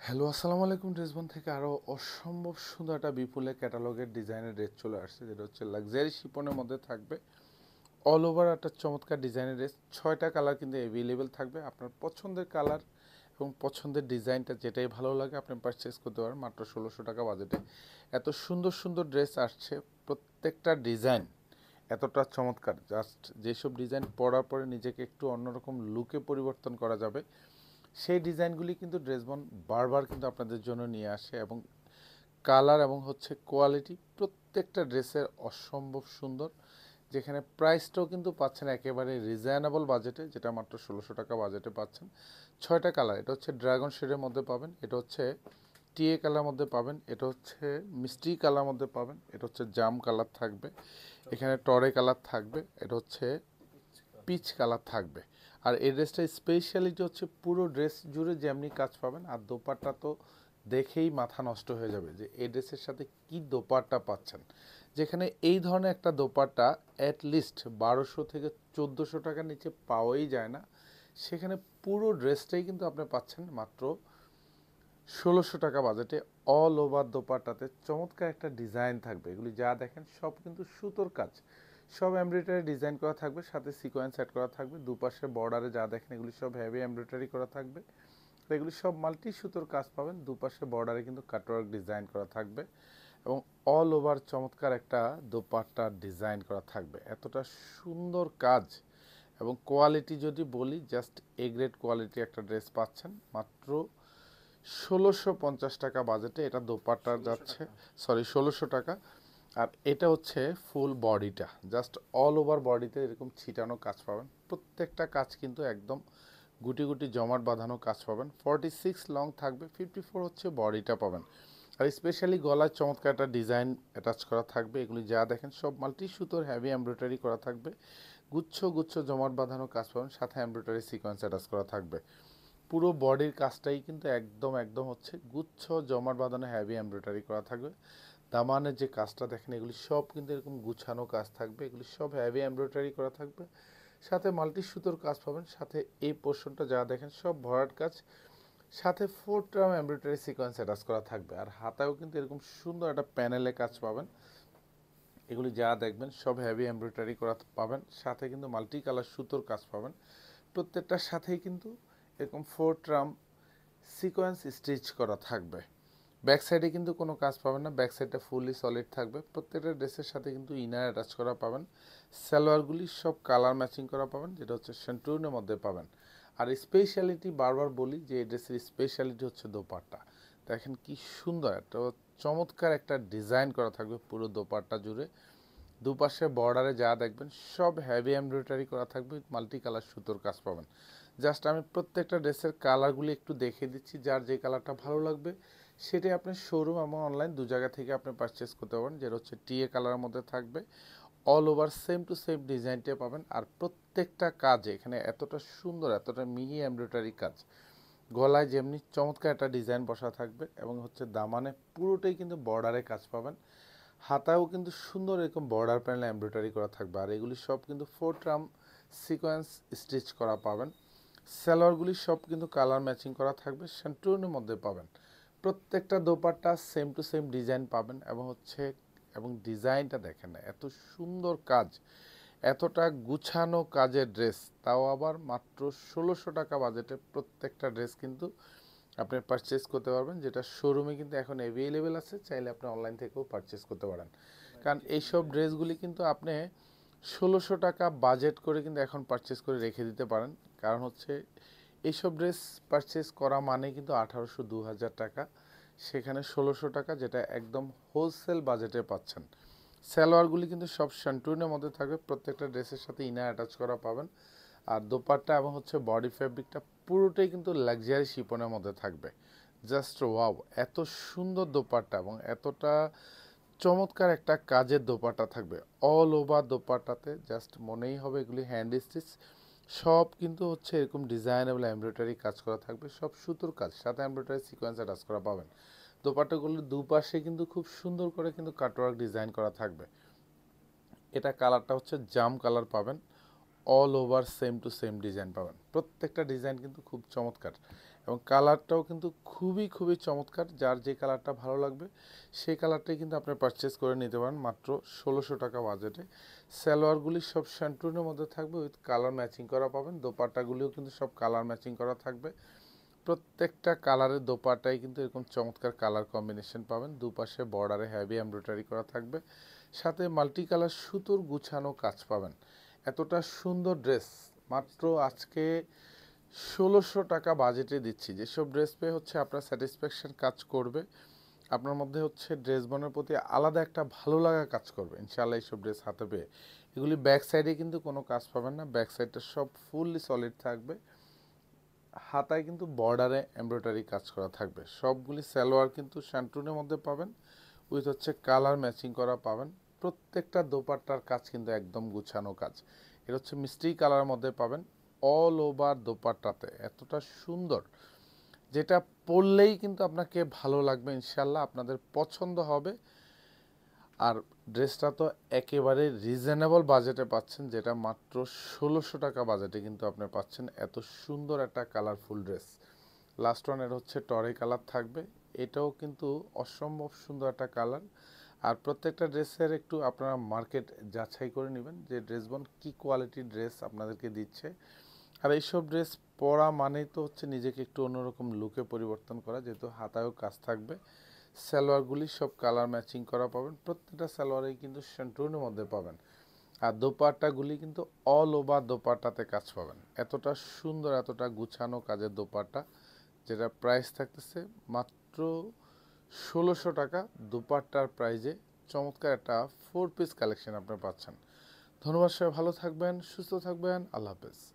Hello, আসসালামু আলাইকুম। ড্রেসবন থেকে আরও অসম্ভব সুন্দর একটা বিপুলে ক্যাটালগের ডিজাইনের ড্রেস চলে আসছে, যেটা হচ্ছে লাক্সারি শিপনের মধ্যে থাকবে। অল ওভার একটা চমৎকার ডিজাইনের ড্রেস, 6টা কালার কিন্তু অ্যাভেলেবেল থাকবে। আপনার পছন্দের কালার এবং পছন্দের ডিজাইনটা যেটাই ভালো লাগে আপনি পারচেস করতে পারেন মাত্র 1600 টাকা বাজেটে। এত সুন্দর সুন্দর ড্রেস আসছে, প্রত্যেকটা ডিজাইন এতটা চমৎকার, জাস্ট যেসব ডিজাইন পরার পরে নিজেকে একটু অন্যরকম লুকে পরিবর্তন করা যাবে, সেই ডিজাইনগুলি কিন্তু ড্রেসবন বারবার কিন্তু আপনাদের জন্য নিয়ে আসে। এবং কালার এবং হচ্ছে কোয়ালিটি প্রত্যেকটা ড্রেসের অসম্ভব সুন্দর, যেখানে প্রাইসটাও কিন্তু পাচ্ছেন একেবারে রিজনেবল বাজেটে, যেটা মাত্র 1600 টাকা বাজেটে পাচ্ছেন। 6টা কালার, এটা হচ্ছে ড্রাগন শেডের মধ্যে পাবেন, এটা হচ্ছে টিএ কালার মধ্যে পাবেন, এটা হচ্ছে মিষ্টি কালার মধ্যে পাবেন, এটা হচ্ছে জাম কালার থাকবে, এখানে টরে কালার থাকবে, এটা হচ্ছে পিচ কালার থাকবে। আর এই ড্রেসটা স্পেশালিটি হচ্ছে পুরো ড্রেস জুড়ে যেমনি কাজ পাবেন, আর দোপাট্টা তো দেখেই মাথা নষ্ট হয়ে যাবে যে এই ড্রেসের সাথে কি দোপাট্টা পাচ্ছেন। যেখানে এই ধরনের একটা দোপাট্টা অ্যাটলিস্ট 1200 থেকে 1400 টাকার নিচে পাওয়াই যায় না, সেখানে পুরো ড্রেসটাই কিন্তু আপনি পাচ্ছেন মাত্র 1600 টাকা বাজেটে। অল ওভার দোপাট্টাতে চমৎকার একটা ডিজাইন থাকবে, এগুলি যা দেখেন সব কিন্তু সুতোর কাজ, সব এমব্রয়ডারি ডিজাইন করা থাকবে, সাথে সিকোয়েন্স অ্যাড করা থাকবে। দুপাশে বর্ডারে যা দেখেন এগুলি সব হেভি এমব্রয়ডারি করা থাকবে, এগুলি সব মাল্টি সুতোর কাজ পাবেন। দুপাশে বর্ডারে কিন্তু কাটওয়ার্ক ডিজাইন করা থাকবে এবং অল ওভার চমৎকার একটা দোপাট্টার ডিজাইন করা থাকবে। এতটা সুন্দর কাজ এবং কোয়ালিটি যদি বলি, জাস্ট এ গ্রেড কোয়ালিটি একটা ড্রেস পাচ্ছেন মাত্র 1650 টাকা বাজেটে। এটা দোপাট্টা যাচ্ছে, সরি 1600 টাকা। আর এটা হচ্ছে ফুল বডিটা, জাস্ট অল ওভার বডিতে এরকম ছিটানো কাজ পাবেন, প্রত্যেকটা কাজ কিন্তু একদম গুটি গুটি জমাট বাঁধানো কাজ পাবেন। 46 লং থাকবে, 54 হচ্ছে বডিটা পাবেন। আর স্পেশালি গলায় চমৎকার একটা ডিজাইন অ্যাটাচ করা থাকবে, এগুলি যা দেখেন সব মাল্টি সুতোর হেভি এমব্রয়ডারি করা থাকবে, গুচ্ছ গুচ্ছ জমাট বাঁধানো কাজ পাবেন, সাথে এমব্রয়ডারি সিকোয়েন্স অ্যাটাচ করা থাকবে। পুরো বডির কাজটাই কিন্তু একদম একদম হচ্ছে গুচ্ছ জমাট বাঁধানো হেভি এমব্রয়ডারি করা থাকবে। দামানের যে কাজটা দেখেন এগুলি সব কিন্তু এরকম গুছানো কাজ থাকবে, এগুলি সব হেভি এমব্রয়ডারি করা থাকবে, সাথে মাল্টি সুতোর কাজ পাবেন। সাথে এই পোর্শনটা যা দেখেন সব ভরাট কাজ, সাথে 4 ট্রাম এমব্রয়ডারি সিকোয়েন্স অ্যাটাচ করা থাকবে। আর হাতায়ও কিন্তু এরকম সুন্দর একটা প্যানেলে কাজ পাবেন, এগুলি যা দেখবেন সব হেভি এমব্রয়ডারি করা পাবেন, সাথে কিন্তু মাল্টি কালার সুতোর কাজ পাবেন। প্রত্যেকটার সাথেই কিন্তু এরকম 4 ট্রাম সিকোয়েন্স স্টিচ করা থাকবে। ব্যাক সাইডে কিন্তু কোনো কাজ পাবেন না, ব্যাক সাইডটা ফুললি সলিড থাকবে। প্রত্যেকটা ড্রেসের সাথে কিন্তু ইনার অ্যাটাচ করা পাবেন। সালোয়ারগুলি সব কালার ম্যাচিং করা পাবেন, যেটা হচ্ছে সেন্টুনের মধ্যে পাবেন। আর স্পেশালিটি বারবার বলি যে এই ড্রেসের স্পেশালিটি হচ্ছে দোপাট্টা। দেখেন কি সুন্দর একটা চমৎকার একটা ডিজাইন করা থাকবে পুরো দোপাট্টা জুড়ে। দুপাশে বর্ডারে যা দেখবেন সব হেভি এমব্রয়ডারি করা থাকবে, মাল্টি কালার সুতোর কাজ পাবেন। জাস্ট আমি প্রত্যেকটা ড্রেসের কালারগুলি একটু দেখিয়ে দিচ্ছি, যার যে কালারটা ভালো লাগবে সেটাই আপনি শোরুম এবং অনলাইন দু জায়গা থেকে আপনি পারচেস করতে পারেন। যেটা হচ্ছে টিএ কালারের মধ্যে থাকবে, all over same to same ডিজাইনটা পাবেন। আর প্রত্যেকটা কাজে এখানে এতটা সুন্দর, এতটা মিহি এমব্রয়ডারি কাজ, গলায় যেমনি চমৎকার একটা ডিজাইন বসা থাকবে এবং হচ্ছে দামানে পুরোটাই কিন্তু বর্ডারে কাজ পাবেন। হাতায়ও কিন্তু সুন্দর এরকম বর্ডার প্যানেল এমব্রয়ডারি করা থাকবে, আর এগুলি সব কিন্তু 4 ট্রাম সিকোয়েন্স স্টিচ করা পাবেন। সালোয়ারগুলি সব কিন্তু কালার ম্যাচিং করা থাকবে, সেন্টুনের মধ্যে পাবেন। প্রত্যেকটা dupatta same to same design পাবেন এবং হচ্ছে এবং ডিজাইনটা দেখেন না, এত সুন্দর কাজ, এতটা গুছানো কাজের ড্রেস, তাও আবার মাত্র 1600 টাকা বাজেটে। প্রত্যেকটা ড্রেস কিন্তু আপনি পারচেস করতে পারবেন, যেটা শোরুমে কিন্তু এখন অ্যাভেলেবেল আছে, চাইলে আপনি অনলাইন থেকেও পারচেস করতে পারেন। কারণ এইসব ড্রেসগুলি কিন্তু আপনি 1600 টাকা বাজেট করে কিন্তু এখন পারচেস করে রেখে দিতে পারেন। কারণ হচ্ছে এইসব ড্রেস পারচেস করা মানে কিন্তু 1800-2000 টাকা, সেখানে 1600 টাকা, যেটা একদম হোলসেল বাজেটে পাচ্ছেন। সালোয়ারগুলি কিন্তু সব শান্টুনের মধ্যে থাকবে, প্রত্যেকটা ড্রেসের সাথে ইনার অ্যাটাচ করা পাবেন। আর দোপাট্টা এবং হচ্ছে বডি ফ্যাব্রিকটা পুরোটাই কিন্তু লাক্সারি শিপনের মধ্যে থাকবে। জাস্ট ওয়াও, এত সুন্দর দোপাট্টা এবং এতটা চমৎকার একটা কাজের দোপাট্টা থাকবে। অল ওভার দোপাট্টাতে জাস্ট মনেই হবে এগুলি হ্যান্ড স্টিচ, সব কিন্তু হচ্ছে এরকম ডিজাইনেবল এমব্রয়ডারি কাজ করা থাকবে, সব সুতোর কাজ, সাথে এমব্রয়ডারি সিকোয়েন্স অ্যাটাচ করা পাবেন। দোপাট্টাগুলোর দুপাশে কিন্তু খুব সুন্দর করে কিন্তু কাটওয়ার্ক ডিজাইন করা থাকবে। এটা কালারটা হচ্ছে জাম কালার পাবেন, all over same to same design পাবেন। প্রত্যেকটা ডিজাইন কিন্তু খুব চমৎকার এবং কালারটাও কিন্তু খুবই খুবই চমৎকার। যার যে কালারটা ভালো লাগবে সেই কালারটাই কিন্তু আপনি পারচেস করে নিতে পারেন মাত্র ১৬০০ টাকা বাজেটে। সালোয়ারগুলি সব শ্যান্টুনের মধ্যে থাকবে, উইথ কালার ম্যাচিং করা পাবেন। দোপাট্টাগুলিও কিন্তু সব কালার ম্যাচিং করা থাকবে। প্রত্যেকটা কালারের দোপাট্টায় কিন্তু এরকম চমৎকার কালার কম্বিনেশন পাবেন। দুপাশে বর্ডারে হেভি এমব্রয়ডারি করা থাকবে, সাথে মাল্টি কালার সুতোর গুছানো কাজ পাবেন। এতটা সুন্দর ড্রেস মাত্র আজকে ১৬০০ টাকা বাজেটে দিচ্ছি। যেসব ড্রেস পেয়ে হচ্ছে আপনার স্যাটিসফ্যাকশন কাজ করবে, আপনার মধ্যে হচ্ছে ড্রেস বোনের প্রতি আলাদা একটা ভালো লাগা কাজ করবে ইনশাআল্লাহ এইসব ড্রেস হাতে পেয়ে। এগুলি ব্যাক সাইডে কিন্তু কোনো কাজ পাবেন না, ব্যাক সাইডটা সব ফুললি সলিড থাকবে। হাতায় কিন্তু বর্ডারে এমব্রয়ডারি কাজ করা থাকবে। সবগুলি সালোয়ার কিন্তু শ্যান্টুনের মধ্যে পাবেন, উইথ হচ্ছে কালার ম্যাচিং করা পাবেন। প্রত্যেকটা দোপাট্টার কাজ কিন্তু একদম গুছানো কাজ। এটা হচ্ছে মিষ্টি কালারের মধ্যে পাবেন। অল ওভার দোপাট্টাতে এতটা সুন্দর, যেটা পরলেই কিন্তু আপনাকে ভালো লাগবে ইনশাল্লাহ, আপনাদের পছন্দ হবে। আর ড্রেসটা তো একেবারে রিজনেবল বাজেটে পাচ্ছেন, যেটা মাত্র ১৬০০ টাকা বাজেটে কিন্তু আপনি পাচ্ছেন এত সুন্দর একটা কালারফুল ড্রেস। লাস্ট ওয়ান এর হচ্ছে টরে কালার থাকবে, এটাও কিন্তু অসম্ভব সুন্দর একটা কালার। আর প্রত্যেকটা ড্রেসের একটু আপনারা মার্কেট যাচাই করে নেবেন যে ড্রেসবন কি কোয়ালিটির ড্রেস আপনাদেরকে দিচ্ছে। আর এইসব ড্রেস পরা মানেই তো হচ্ছে নিজেকে একটু অন্যরকম লুকে পরিবর্তন করা, যেহেতু হাতায়ও কাজ থাকবে। সালোয়ারগুলি সব কালার ম্যাচিং করা পাবেন, প্রত্যেকটা সালোয়ারেই কিন্তু সেন্টুনের মধ্যে পাবেন। আর দোপাট্টাগুলি কিন্তু অল ওভার দোপাট্টাতে কাজ পাবেন। এতটা সুন্দর, এতটা গুছানো কাজের দোপাট্টা, যেটা প্রাইস থাকতেছে মাত্র ১৬০০ টাকা। দোপাট্টার প্রাইজে চমৎকার একটা 4 পিস কালেকশন আপনি পাচ্ছেন। ধন্যবাদ, সবাই ভালো থাকবেন, সুস্থ থাকবেন, আল্লাহ হাফেজ।